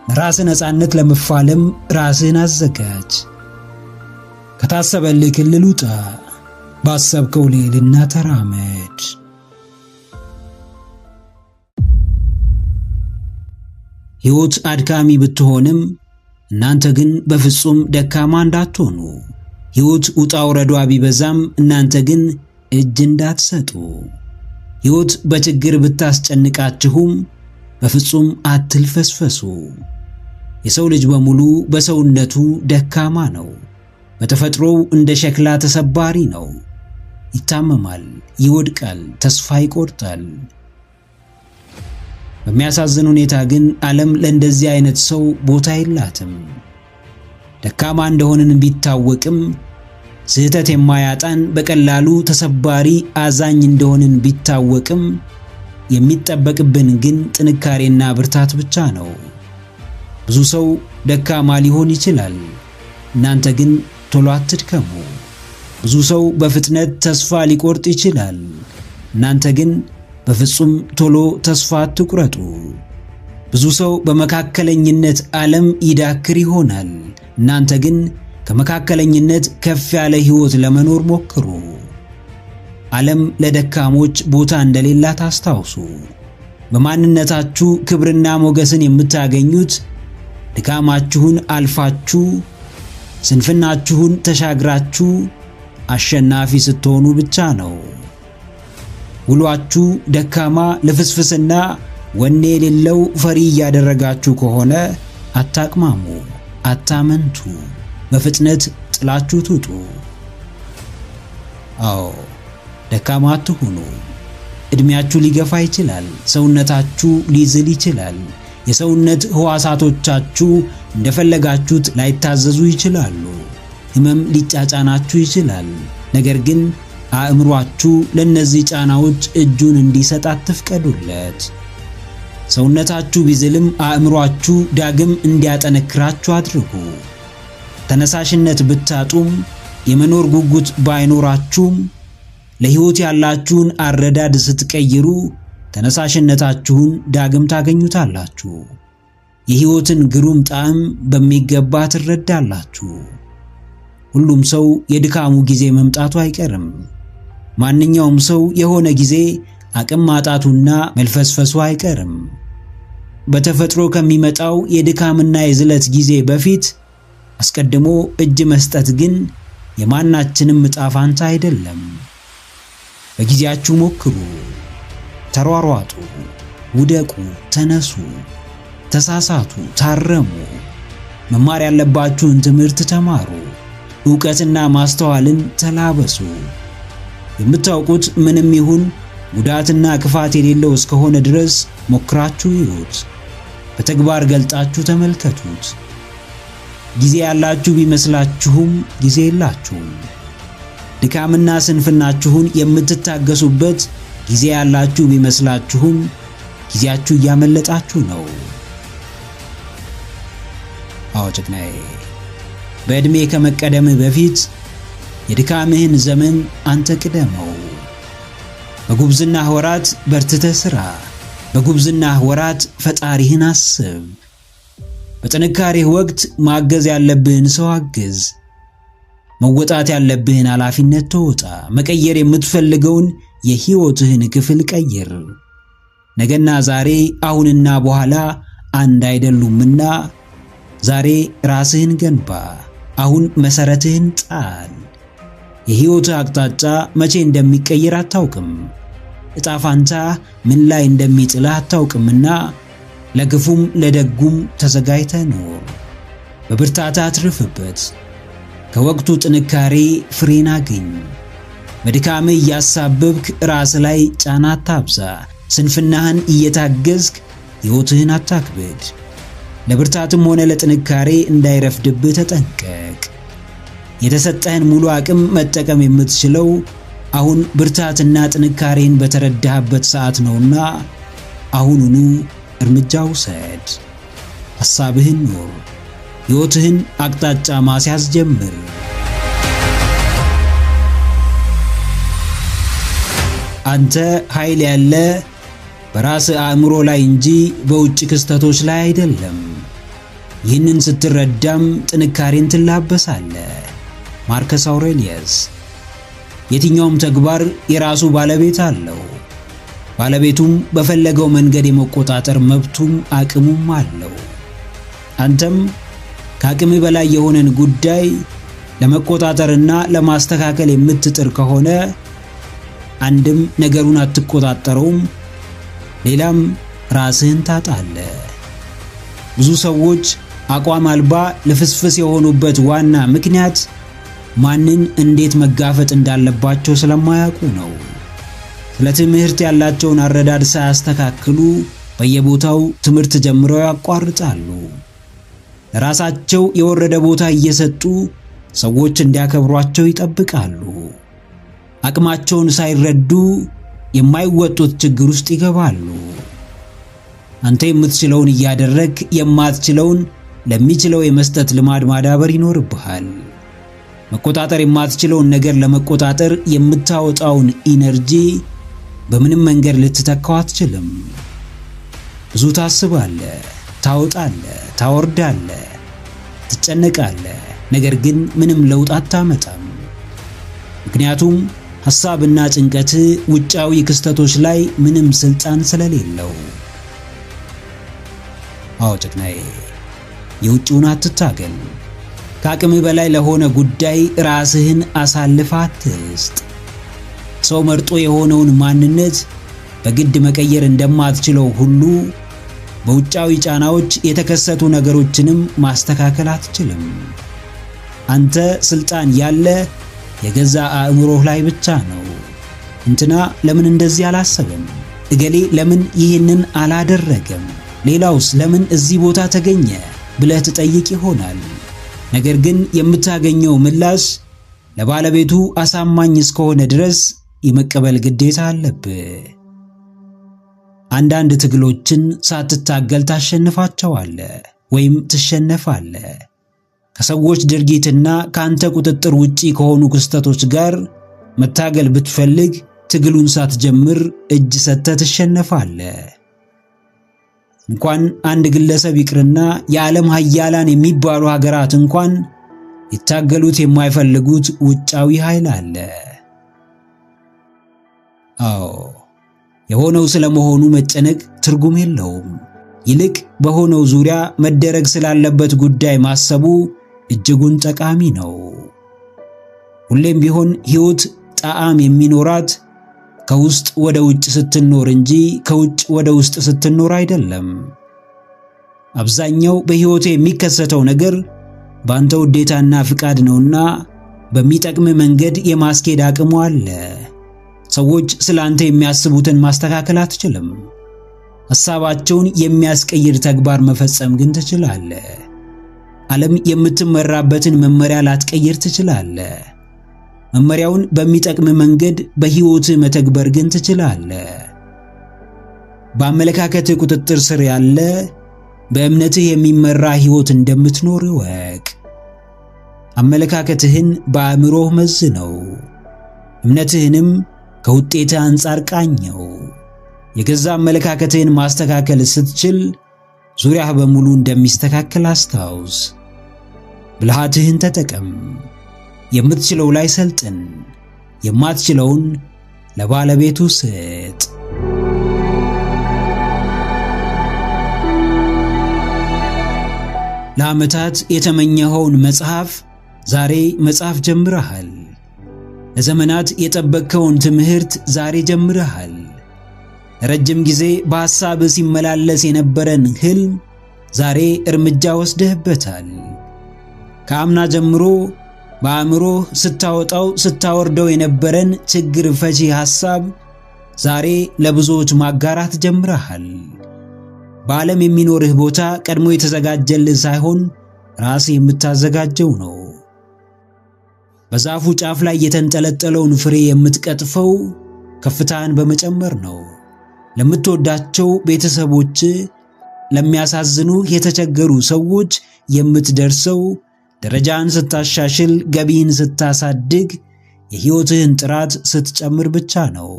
ለራስህ ነፃነት ለመፋለም ራስህን አዘጋጅ። ከታሰበልህ ክልል ውጣ፣ ባሰብከው ልዕልና ተራመድ። ሕይወት አድካሚ ብትሆንም እናንተ ግን በፍጹም ደካማ እንዳትሆኑ። ሕይወት ውጣ ውረዷ ቢበዛም እናንተ ግን እጅ እንዳትሰጡ። ሕይወት በችግር ብታስጨንቃችሁም በፍጹም አትልፈስፈሱ። የሰው ልጅ በሙሉ በሰውነቱ ደካማ ነው። በተፈጥሮው እንደ ሸክላ ተሰባሪ ነው። ይታመማል፣ ይወድቃል፣ ተስፋ ይቆርጣል። በሚያሳዝን ሁኔታ ግን ዓለም ለእንደዚህ አይነት ሰው ቦታ የላትም። ደካማ እንደሆንን ቢታወቅም ስህተት የማያጣን በቀላሉ ተሰባሪ አዛኝ እንደሆንን ቢታወቅም የሚጠበቅብን ግን ጥንካሬና ብርታት ብቻ ነው። ብዙ ሰው ደካማ ሊሆን ይችላል፣ እናንተ ግን ቶሎ አትድከሙ። ብዙ ሰው በፍጥነት ተስፋ ሊቆርጥ ይችላል፣ እናንተ ግን በፍጹም ቶሎ ተስፋ አትቁረጡ። ብዙ ሰው በመካከለኝነት ዓለም ይዳክር ይሆናል፣ እናንተ ግን ከመካከለኝነት ከፍ ያለ ሕይወት ለመኖር ሞክሩ። ዓለም ለደካሞች ቦታ እንደሌላት አስታውሱ። በማንነታችሁ ክብርና ሞገስን የምታገኙት ድካማችሁን አልፋችሁ ስንፍናችሁን ተሻግራችሁ አሸናፊ ስትሆኑ ብቻ ነው። ውሏችሁ ደካማ ልፍስፍስና ወኔ የሌለው ፈሪ እያደረጋችሁ ከሆነ አታቅማሙ፣ አታመንቱ። በፍጥነት ጥላችሁ ትውጡ። አዎ ደካማ አትሁኑ። እድሜያችሁ ሊገፋ ይችላል። ሰውነታችሁ ሊዝል ይችላል። የሰውነት ህዋሳቶቻችሁ እንደፈለጋችሁት ላይታዘዙ ይችላሉ። ህመም ሊጫጫናችሁ ይችላል። ነገር ግን አእምሯችሁ ለነዚህ ጫናዎች እጁን እንዲሰጥ አትፍቀዱለት። ሰውነታችሁ ቢዝልም አእምሯችሁ ዳግም እንዲያጠነክራችሁ አድርጉ። ተነሳሽነት ብታጡም የመኖር ጉጉት ባይኖራችሁም ለህይወት ያላችሁን አረዳድ ስትቀይሩ ተነሳሽነታችሁን ዳግም ታገኙታላችሁ። የህይወትን ግሩም ጣዕም በሚገባ ትረዳላችሁ። ሁሉም ሰው የድካሙ ጊዜ መምጣቱ አይቀርም። ማንኛውም ሰው የሆነ ጊዜ አቅም ማጣቱና መልፈስፈሱ አይቀርም። በተፈጥሮ ከሚመጣው የድካምና የዝለት ጊዜ በፊት አስቀድሞ እጅ መስጠት ግን የማናችንም ዕጣ ፈንታ አይደለም። በጊዜያችሁ ሞክሩ፣ ተሯሯጡ፣ ውደቁ፣ ተነሱ፣ ተሳሳቱ፣ ታረሙ። መማር ያለባችሁን ትምህርት ተማሩ። ዕውቀትና ማስተዋልን ተላበሱ። የምታውቁት ምንም ይሁን ጉዳትና ክፋት የሌለው እስከሆነ ድረስ ሞክራችሁ ይዩት። በተግባር ገልጣችሁ ተመልከቱት። ጊዜ ያላችሁ ቢመስላችሁም ጊዜ የላችሁም። ድካምና ስንፍናችሁን የምትታገሱበት ጊዜ ያላችሁ ቢመስላችሁም ጊዜያችሁ እያመለጣችሁ ነው። አዎ ጀግናዬ፣ በዕድሜ ከመቀደምህ በፊት የድካምህን ዘመን አንተ ቅደመው። በጉብዝናህ ወራት በርትተህ ሥራ። በጉብዝናህ ወራት ፈጣሪህን አስብ። በጥንካሬህ ወቅት ማገዝ ያለብህን ሰው አግዝ። መወጣት ያለብህን ኃላፊነት ተወጣ። መቀየር የምትፈልገውን የሕይወትህን ክፍል ቀይር። ነገና ዛሬ አሁንና በኋላ አንድ አይደሉምና ዛሬ ራስህን ገንባ። አሁን መሰረትህን ጣል። የሕይወትህ አቅጣጫ መቼ እንደሚቀየር አታውቅም። ዕጣ ፋንታ ምን ላይ እንደሚጥልህ አታውቅምና ለክፉም ለደጉም ተዘጋጅተህ ኑር። በብርታት አትርፍበት። ከወቅቱ ጥንካሬ ፍሬን አግኝ። በድካምህ እያሳበብክ ራስ ላይ ጫና አታብዛ። ስንፍናህን እየታገዝክ ሕይወትህን አታክብድ። ለብርታትም ሆነ ለጥንካሬ እንዳይረፍድብህ ተጠንቀቅ። የተሰጠህን ሙሉ አቅም መጠቀም የምትችለው አሁን ብርታትና ጥንካሬን በተረዳህበት ሰዓት ነውና አሁኑኑ እርምጃ ውሰድ። ሐሳብህን ኑር። ሕይወትህን አቅጣጫ ማስያዝ ጀምር። አንተ ኃይል ያለ በራስህ አእምሮ ላይ እንጂ በውጭ ክስተቶች ላይ አይደለም። ይህንን ስትረዳም ጥንካሬን ትላበሳለህ። ማርከስ አውሬሊየስ። የትኛውም ተግባር የራሱ ባለቤት አለው። ባለቤቱም በፈለገው መንገድ የመቆጣጠር መብቱም አቅሙም አለው። አንተም ከአቅምህ በላይ የሆነን ጉዳይ ለመቆጣጠርና ለማስተካከል የምትጥር ከሆነ አንድም ነገሩን አትቆጣጠረውም፣ ሌላም ራስህን ታጣለህ። ብዙ ሰዎች አቋም አልባ ልፍስፍስ የሆኑበት ዋና ምክንያት ማንን እንዴት መጋፈጥ እንዳለባቸው ስለማያውቁ ነው። ስለ ትምህርት ያላቸውን አረዳድ ሳያስተካክሉ በየቦታው ትምህርት ጀምረው ያቋርጣሉ። ለራሳቸው የወረደ ቦታ እየሰጡ ሰዎች እንዲያከብሯቸው ይጠብቃሉ። አቅማቸውን ሳይረዱ የማይወጡት ችግር ውስጥ ይገባሉ። አንተ የምትችለውን እያደረግ የማትችለውን ለሚችለው የመስጠት ልማድ ማዳበር ይኖርብሃል። መቆጣጠር የማትችለውን ነገር ለመቆጣጠር የምታወጣውን ኢነርጂ በምንም መንገድ ልትተካው አትችልም። ብዙ ታስባለህ፣ ታወጣለህ፣ ታወርዳለህ፣ ትጨነቃለህ፣ ነገር ግን ምንም ለውጥ አታመጣም። ምክንያቱም ሐሳብና ጭንቀት ውጫዊ ክስተቶች ላይ ምንም ስልጣን ስለሌለው። አዎ ጀግናዬ፣ የውጭውን አትታገል። ከአቅምህ በላይ ለሆነ ጉዳይ ራስህን አሳልፈህ አትስጥ። ሰው መርጦ የሆነውን ማንነት በግድ መቀየር እንደማትችለው ሁሉ በውጫዊ ጫናዎች የተከሰቱ ነገሮችንም ማስተካከል አትችልም። አንተ ስልጣን ያለ የገዛ አእምሮህ ላይ ብቻ ነው። እንትና ለምን እንደዚህ አላሰበም? እገሌ ለምን ይህንን አላደረገም? ሌላውስ ለምን እዚህ ቦታ ተገኘ ብለህ ትጠይቅ ይሆናል። ነገር ግን የምታገኘው ምላሽ ለባለቤቱ አሳማኝ እስከሆነ ድረስ የመቀበል ግዴታ አለብህ። አንዳንድ ትግሎችን ሳትታገል ታሸንፋቸዋለህ ወይም ትሸነፋለህ። ከሰዎች ድርጊትና ካንተ ቁጥጥር ውጪ ከሆኑ ክስተቶች ጋር መታገል ብትፈልግ ትግሉን ሳትጀምር እጅ ሰጥተህ ትሸነፋለህ። እንኳን አንድ ግለሰብ ይቅርና የዓለም ኃያላን የሚባሉ ሀገራት እንኳን ይታገሉት የማይፈልጉት ውጫዊ ኃይል አለ። አዎ፣ የሆነው ስለመሆኑ መጨነቅ ትርጉም የለውም። ይልቅ በሆነው ዙሪያ መደረግ ስላለበት ጉዳይ ማሰቡ እጅጉን ጠቃሚ ነው። ሁሌም ቢሆን ሕይወት ጣዕም የሚኖራት ከውስጥ ወደ ውጭ ስትኖር እንጂ ከውጭ ወደ ውስጥ ስትኖር አይደለም። አብዛኛው በሕይወት የሚከሰተው ነገር ባንተ ውዴታና ፍቃድ ነውና በሚጠቅም መንገድ የማስኬድ አቅሙ አለ። ሰዎች ስላንተ የሚያስቡትን ማስተካከል አትችልም። ሐሳባቸውን የሚያስቀይር ተግባር መፈጸም ግን ትችላለህ። ዓለም የምትመራበትን መመሪያ ላትቀይር ትችላለህ። መመሪያውን በሚጠቅም መንገድ በሕይወት መተግበር ግን ትችላለህ። በአመለካከት ቁጥጥር ስር ያለ በእምነትህ የሚመራ ሕይወት እንደምትኖር እወቅ። አመለካከትህን በአእምሮህ መዝነው፣ እምነትህንም ከውጤትህ አንጻር ቃኘው። የገዛ አመለካከትህን ማስተካከል ስትችል ዙሪያህ በሙሉ እንደሚስተካከል አስታውስ። ብልሃትህን ተጠቀም። የምትችለው ላይ ሰልጥን፣ የማትችለውን ለባለቤቱ ስጥ። ለዓመታት የተመኘኸውን መጽሐፍ ዛሬ መጽሐፍ ጀምረሃል። ለዘመናት የጠበቅከውን ትምህርት ዛሬ ጀምረሃል። ለረጅም ጊዜ በሐሳብ ሲመላለስ የነበረን ህልም ዛሬ እርምጃ ወስደህበታል። ከአምና ጀምሮ በአእምሮህ ስታወጣው ስታወርደው የነበረን ችግር ፈቺ ሐሳብ ዛሬ ለብዙዎች ማጋራት ጀምረሃል። በዓለም የሚኖርህ ቦታ ቀድሞ የተዘጋጀልህ ሳይሆን ራስህ የምታዘጋጀው ነው። በዛፉ ጫፍ ላይ የተንጠለጠለውን ፍሬ የምትቀጥፈው ከፍታን በመጨመር ነው። ለምትወዳቸው ቤተሰቦች፣ ለሚያሳዝኑ የተቸገሩ ሰዎች የምትደርሰው ደረጃን ስታሻሽል፣ ገቢን ስታሳድግ፣ የሕይወትህን ጥራት ስትጨምር ብቻ ነው።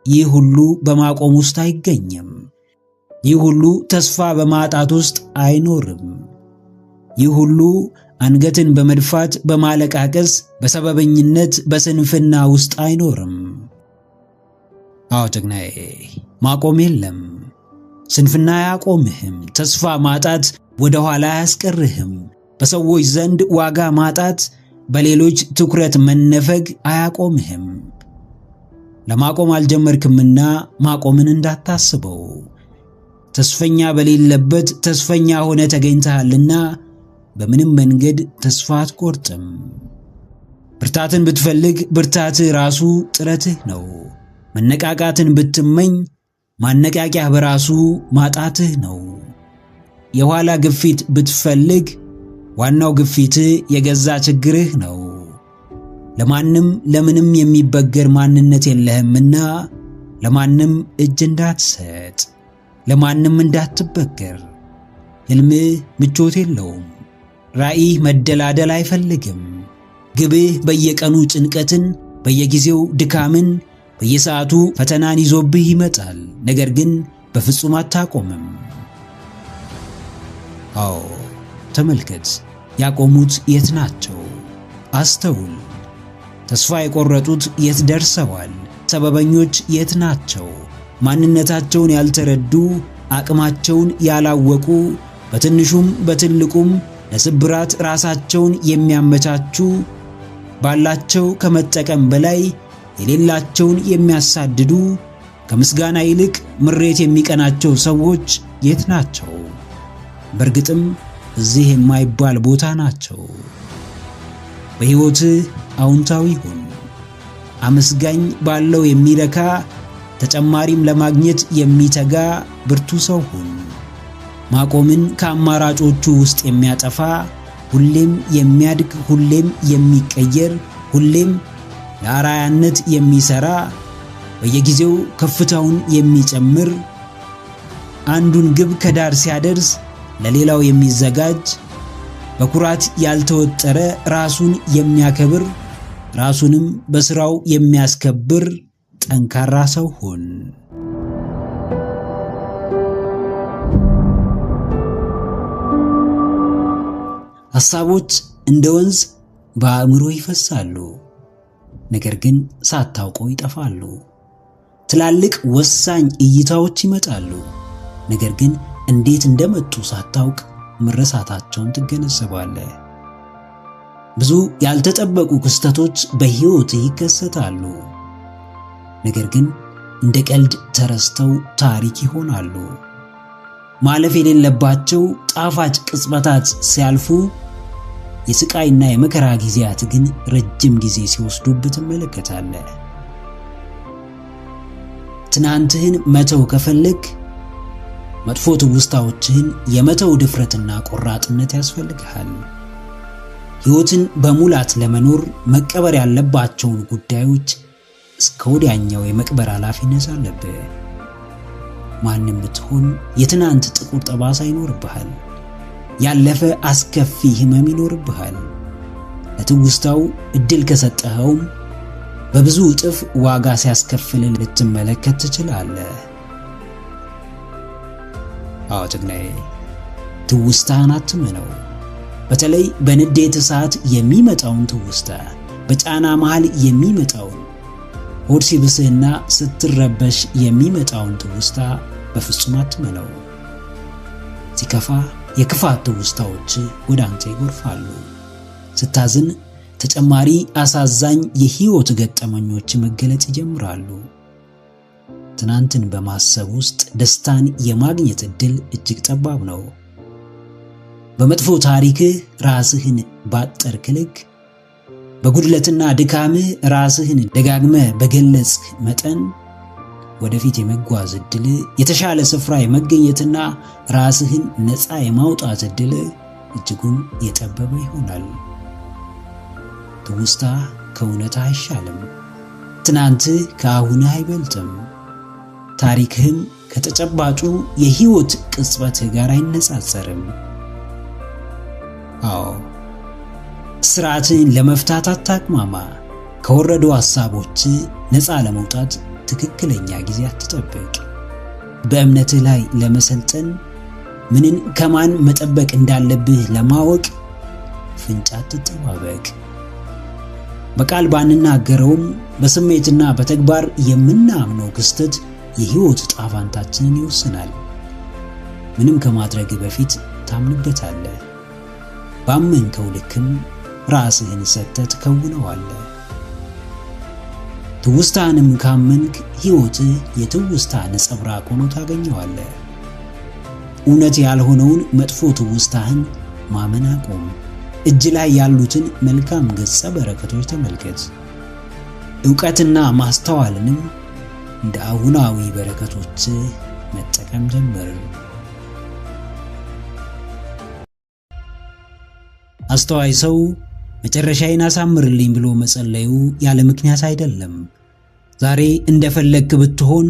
ይህ ሁሉ በማቆም ውስጥ አይገኝም። ይህ ሁሉ ተስፋ በማጣት ውስጥ አይኖርም። ይህ ሁሉ አንገትን በመድፋት በማለቃቀስ በሰበበኝነት በስንፍና ውስጥ አይኖርም። አዎ ጀግናዬ፣ ማቆም የለም። ስንፍና አያቆምህም። ተስፋ ማጣት ወደ ኋላ አያስቀርህም። በሰዎች ዘንድ ዋጋ ማጣት፣ በሌሎች ትኩረት መነፈግ አያቆምህም። ለማቆም አልጀመርክምና ማቆምን እንዳታስበው። ተስፈኛ በሌለበት ተስፈኛ ሆነ ተገኝተሃልና በምንም መንገድ ተስፋ አትቆርጥም። ብርታትን ብትፈልግ ብርታትህ ራሱ ጥረትህ ነው። መነቃቃትን ብትመኝ ማነቃቂያ በራሱ ማጣትህ ነው። የኋላ ግፊት ብትፈልግ ዋናው ግፊትህ የገዛ ችግርህ ነው። ለማንም ለምንም የሚበገር ማንነት የለህምና ለማንም እጅ እንዳትሰጥ፣ ለማንም እንዳትበገር። ሕልምህ ምቾት የለውም። ራዕይህ መደላደል አይፈልግም። ግብህ በየቀኑ ጭንቀትን፣ በየጊዜው ድካምን፣ በየሰዓቱ ፈተናን ይዞብህ ይመጣል። ነገር ግን በፍጹም አታቆምም። አዎ ተመልከት፣ ያቆሙት የት ናቸው? አስተውል። ተስፋ የቆረጡት የት ደርሰዋል? ሰበበኞች የት ናቸው? ማንነታቸውን ያልተረዱ፣ አቅማቸውን ያላወቁ፣ በትንሹም በትልቁም ለስብራት ራሳቸውን የሚያመቻቹ፣ ባላቸው ከመጠቀም በላይ የሌላቸውን የሚያሳድዱ፣ ከምስጋና ይልቅ ምሬት የሚቀናቸው ሰዎች የት ናቸው? በእርግጥም እዚህ የማይባል ቦታ ናቸው። በሕይወት አዎንታዊ ሁን። አመስጋኝ ባለው የሚረካ ተጨማሪም ለማግኘት የሚተጋ ብርቱ ሰው ሁን። ማቆምን ከአማራጮቹ ውስጥ የሚያጠፋ ሁሌም የሚያድግ ሁሌም የሚቀየር ሁሌም ለአራያነት የሚሰራ በየጊዜው ከፍታውን የሚጨምር አንዱን ግብ ከዳር ሲያደርስ ለሌላው የሚዘጋጅ በኩራት ያልተወጠረ ራሱን የሚያከብር ራሱንም በስራው የሚያስከብር ጠንካራ ሰው ሁን። ሐሳቦች እንደ ወንዝ በአእምሮ ይፈሳሉ፣ ነገር ግን ሳታውቀው ይጠፋሉ። ትላልቅ ወሳኝ እይታዎች ይመጣሉ፣ ነገር ግን እንዴት እንደመጡ ሳታውቅ መረሳታቸውን ትገነዘባለህ። ብዙ ያልተጠበቁ ክስተቶች በሕይወት ይከሰታሉ፣ ነገር ግን እንደ ቀልድ ተረስተው ታሪክ ይሆናሉ። ማለፍ የሌለባቸው ጣፋጭ ቅጽበታት ሲያልፉ የስቃይና የመከራ ጊዜያት ግን ረጅም ጊዜ ሲወስዱብህ ትመለከታለህ። ትናንትህን መተው ከፈለግ መጥፎ ትውስታዎችህን የመተው ድፍረትና ቆራጥነት ያስፈልግሃል። ሕይወትን በሙላት ለመኖር መቀበር ያለባቸውን ጉዳዮች እስከ ወዲያኛው የመቅበር ኃላፊነት አለብህ። ማንም ብትሆን የትናንት ጥቁር ጠባሳ ይኖርብሃል። ያለፈ አስከፊ ህመም ይኖርብሃል። ለትውስታው እድል ከሰጠኸውም በብዙ እጥፍ ዋጋ ሲያስከፍል ልትመለከት ትችላለህ። አዎ ጀግናዬ፣ ትውስታህን አትመነው። በተለይ በንዴት እሳት የሚመጣውን ትውስታ፣ በጫና መሃል የሚመጣውን ሆድ ሲብስህና ስትረበሽ የሚመጣውን ትውስታ በፍጹም አትመነው። ሲከፋ የክፋት ትውስታዎች ወደ አንተ ይጎርፋሉ። ስታዝን ተጨማሪ አሳዛኝ የሕይወት ገጠመኞች መገለጽ ይጀምራሉ። ትናንትን በማሰብ ውስጥ ደስታን የማግኘት ዕድል እጅግ ጠባብ ነው። በመጥፎ ታሪክህ ራስህን ባጠርክ ልክ በጉድለትና ድካምህ ራስህን ደጋግመህ በገለጽክ መጠን ወደፊት የመጓዝ ዕድል፣ የተሻለ ስፍራ የመገኘትና ራስህን ነፃ የማውጣት ዕድል እጅጉን የጠበበ ይሆናል። ትውስታ ከእውነታ አይሻልም። ትናንትህ ከአሁንህ አይበልጥም። ታሪክህም ከተጨባጩ የሕይወት ቅጽበትህ ጋር አይነጻጸርም። አዎ፣ ስርዓትን ለመፍታት አታቅማማ። ከወረዱ ሐሳቦች ነፃ ለመውጣት ትክክለኛ ጊዜ አትጠብቅ። በእምነትህ ላይ ለመሰልጠን ምንን ከማን መጠበቅ እንዳለብህ ለማወቅ ፍንጭ አትጠባበቅ። በቃል ባንናገረውም በስሜትና በተግባር የምናምነው ክስተት የሕይወት ጣፋንታችንን ይወስናል። ምንም ከማድረግ በፊት ታምንበታለህ። ባመንከው ልክም ራስህን ሰጥተህ ትከውነዋለህ። ትውስታንም ካመንክ ሕይወትህ የትውስታ ነጸብራቅ ሆኖ ታገኘዋለህ። እውነት ያልሆነውን መጥፎ ትውስታህን ማመን አቁም። እጅ ላይ ያሉትን መልካም ገጸ በረከቶች ተመልከት። ዕውቀትና ማስተዋልንም እንደ አሁናዊ በረከቶች መጠቀም ጀምር። አስተዋይ ሰው መጨረሻዬን አሳምርልኝ ብሎ መጸለዩ ያለ ምክንያት አይደለም። ዛሬ እንደፈለግክ ብትሆን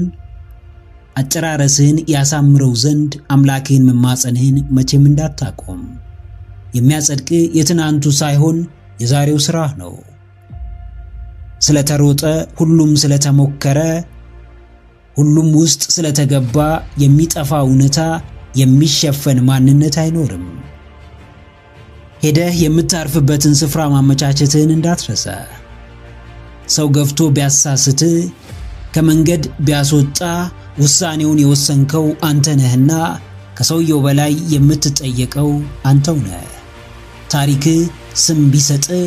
አጨራረስህን ያሳምረው ዘንድ አምላክህን መማጸንህን መቼም እንዳታቆም። የሚያጸድቅ የትናንቱ ሳይሆን የዛሬው ሥራህ ነው። ስለተሮጠ ሁሉም ስለተሞከረ ሁሉም ውስጥ ስለተገባ የሚጠፋ እውነታ የሚሸፈን ማንነት አይኖርም። ሄደህ የምታርፍበትን ስፍራ ማመቻቸትህን እንዳትረሳ። ሰው ገፍቶ ቢያሳስትህ ከመንገድ ቢያስወጣ ውሳኔውን የወሰንከው አንተ ነህና ከሰውየው በላይ የምትጠየቀው አንተው ነህ። ታሪክህ ስም ቢሰጥህ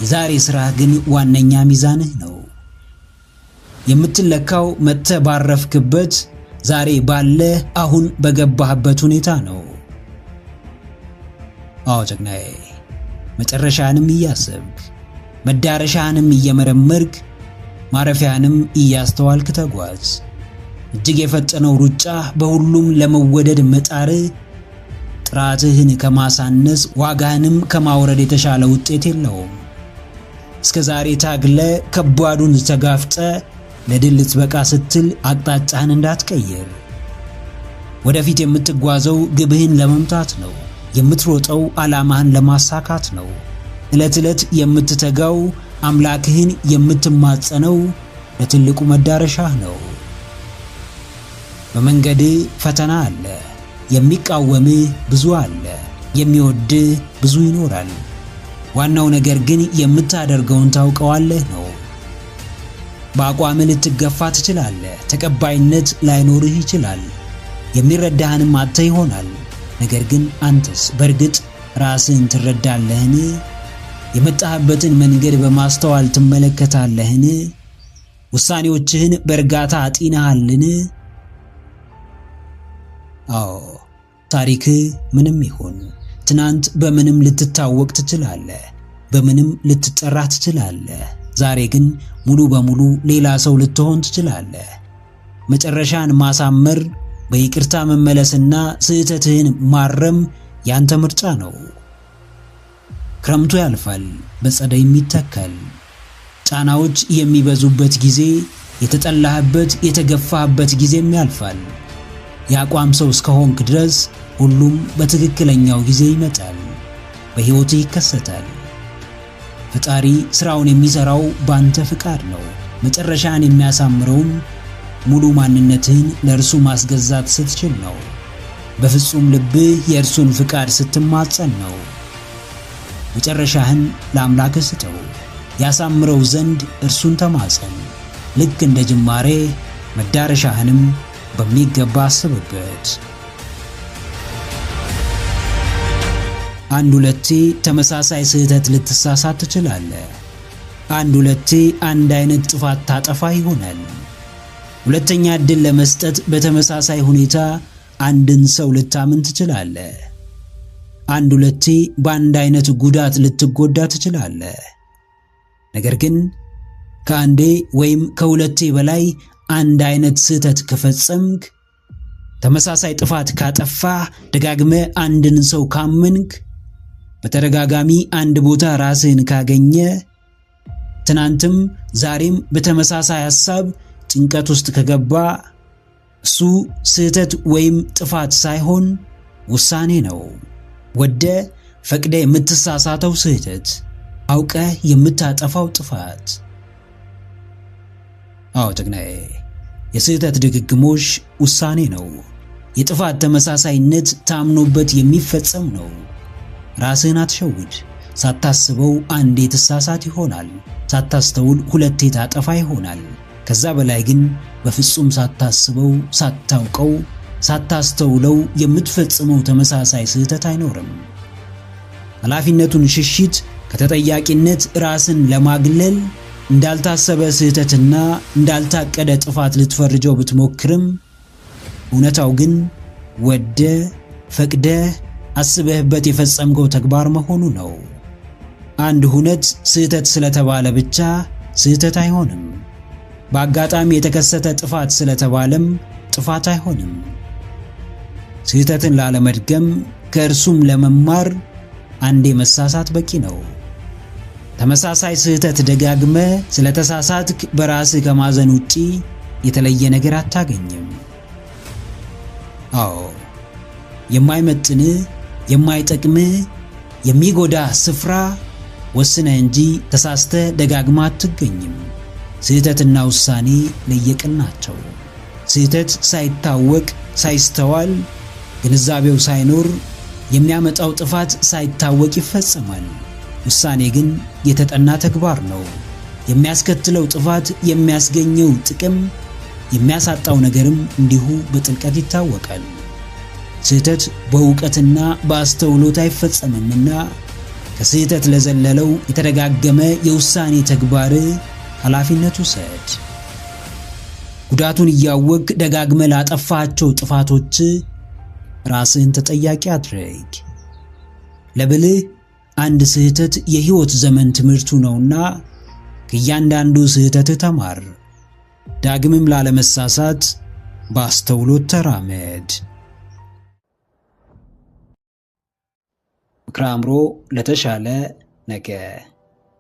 የዛሬ ሥራህ ግን ዋነኛ ሚዛንህ ነው። የምትለካው መጥተህ ባረፍክበት ዛሬ ባለ አሁን በገባህበት ሁኔታ ነው። አዎ ጀግናዬ፣ መጨረሻንም እያሰብክ መዳረሻህንም እየመረመርክ ማረፊያህንም እያስተዋልክ ተጓዝ። እጅግ የፈጠነው ሩጫ በሁሉም ለመወደድ መጣር ጥራትህን ከማሳነስ ዋጋህንም ከማውረድ የተሻለ ውጤት የለውም። እስከ ዛሬ ታግለ ከባዱን ተጋፍጠ ለድል ልትበቃ ስትል አቅጣጫህን እንዳትቀይር። ወደፊት የምትጓዘው ግብህን ለመምታት ነው። የምትሮጠው ዓላማህን ለማሳካት ነው። ዕለት ዕለት የምትተጋው አምላክህን የምትማጸነው ለትልቁ መዳረሻህ ነው። በመንገድህ ፈተና አለ። የሚቃወምህ ብዙ አለ። የሚወድህ ብዙ ይኖራል። ዋናው ነገር ግን የምታደርገውን ታውቀዋለህ ነው። በአቋምህ ልትገፋ ትችላለህ። ተቀባይነት ላይኖርህ ይችላል። የሚረዳህንም አጥተህ ይሆናል። ነገር ግን አንተስ በእርግጥ ራስህን ትረዳለህን? የመጣህበትን መንገድ በማስተዋል ትመለከታለህን? ውሳኔዎችህን በእርጋታ አጢነሃልን? አዎ፣ ታሪክህ ምንም ይሁን ትናንት በምንም ልትታወቅ ትችላለህ፣ በምንም ልትጠራ ትችላለህ። ዛሬ ግን ሙሉ በሙሉ ሌላ ሰው ልትሆን ትችላለህ። መጨረሻን ማሳመር፣ በይቅርታ መመለስና ስህተትህን ማረም ያንተ ምርጫ ነው። ክረምቱ ያልፋል፣ በጸደይም ይተካል። ጫናዎች የሚበዙበት ጊዜ፣ የተጠላህበት የተገፋህበት ጊዜም ያልፋል። የአቋም ሰው እስከሆንክ ድረስ ሁሉም በትክክለኛው ጊዜ ይመጣል፣ በሕይወትህ ይከሰታል። ፈጣሪ ሥራውን የሚሠራው ባንተ ፍቃድ ነው። መጨረሻን የሚያሳምረውም ሙሉ ማንነትህን ለእርሱ ማስገዛት ስትችል ነው። በፍጹም ልብህ የእርሱን ፍቃድ ስትማጸን ነው። መጨረሻህን ለአምላክህ ስጠው። ያሳምረው ዘንድ እርሱን ተማጸን። ልክ እንደ ጅማሬ መዳረሻህንም በሚገባ አስብበት። አንድ ሁለቴ ተመሳሳይ ስህተት ልትሳሳት ትችላለህ። አንድ ሁለቴ አንድ አይነት ጥፋት ታጠፋ ይሆናል። ሁለተኛ ዕድል ለመስጠት በተመሳሳይ ሁኔታ አንድን ሰው ልታምን ትችላለህ። አንድ ሁለቴ በአንድ አይነት ጉዳት ልትጎዳ ትችላለህ። ነገር ግን ከአንዴ ወይም ከሁለቴ በላይ አንድ አይነት ስህተት ከፈጸምክ፣ ተመሳሳይ ጥፋት ካጠፋህ፣ ደጋግመህ አንድን ሰው ካመንክ፣ በተደጋጋሚ አንድ ቦታ ራስህን ካገኘ፣ ትናንትም ዛሬም በተመሳሳይ ሐሳብ ጭንቀት ውስጥ ከገባ፣ እሱ ስህተት ወይም ጥፋት ሳይሆን ውሳኔ ነው። ወደ ፈቅደ የምትሳሳተው ስህተት፣ አውቀህ የምታጠፋው ጥፋት። አዎ ተግናዬ፣ የስህተት ድግግሞሽ ውሳኔ ነው። የጥፋት ተመሳሳይነት ታምኖበት የሚፈጸም ነው። ራስህን አትሸውድ። ሳታስበው አንዴ ትሳሳት ይሆናል። ሳታስተውል ሁለቴ ታጠፋ ይሆናል። ከዛ በላይ ግን በፍጹም ሳታስበው፣ ሳታውቀው፣ ሳታስተውለው የምትፈጽመው ተመሳሳይ ስህተት አይኖርም። ኃላፊነቱን ሽሽት ከተጠያቂነት ራስን ለማግለል እንዳልታሰበ ስህተትና እንዳልታቀደ ጥፋት ልትፈርጀው ብትሞክርም፣ እውነታው ግን ወደ ፈቅደ አስበህበት የፈጸምከው ተግባር መሆኑ ነው። አንድ ሁነት ስህተት ስለተባለ ብቻ ስህተት አይሆንም። በአጋጣሚ የተከሰተ ጥፋት ስለተባለም ጥፋት አይሆንም። ስህተትን ላለመድገም ከእርሱም ለመማር አንዴ መሳሳት በቂ ነው። ተመሳሳይ ስህተት ደጋግመ ስለተሳሳትክ በራስህ ከማዘን ውጪ የተለየ ነገር አታገኝም። አዎ፣ የማይመጥን የማይጠቅም የሚጎዳ ስፍራ ወስነህ እንጂ ተሳስተ ደጋግማ አትገኝም። ስህተትና ውሳኔ ለየቅል ናቸው። ስህተት ሳይታወቅ ሳይስተዋል ግንዛቤው ሳይኖር የሚያመጣው ጥፋት ሳይታወቅ ይፈጸማል። ውሳኔ ግን የተጠና ተግባር ነው። የሚያስከትለው ጥፋት፣ የሚያስገኘው ጥቅም፣ የሚያሳጣው ነገርም እንዲሁ በጥልቀት ይታወቃል። ስህተት በእውቀትና በአስተውሎት አይፈጸምምና ከስህተት ለዘለለው የተደጋገመ የውሳኔ ተግባር ኃላፊነት ውሰድ። ጉዳቱን እያወቅ ደጋግመ ላጠፋቸው ጥፋቶች ራስህን ተጠያቂ አድርግ። ለብልህ አንድ ስህተት የህይወት ዘመን ትምህርቱ ነውና ከእያንዳንዱ ስህተት ተማር። ዳግምም ላለመሳሳት በአስተውሎት ተራመድ። ምክረ አእምሮ ለተሻለ ነገ።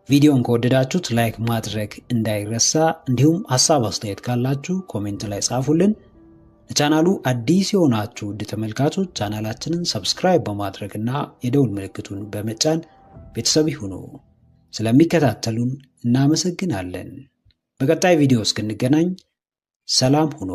ቪዲዮን ከወደዳችሁት ላይክ ማድረግ እንዳይረሳ፣ እንዲሁም ሐሳብ አስተያየት ካላችሁ ኮሜንት ላይ ጻፉልን። ለቻናሉ አዲስ የሆናችሁ ውድ ተመልካቾች ቻናላችንን ሰብስክራይብ በማድረግና የደውል ምልክቱን በመጫን ቤተሰብ ይሁኑ። ስለሚከታተሉን እናመሰግናለን። በቀጣይ ቪዲዮ እስክንገናኝ ሰላም ሁኑ።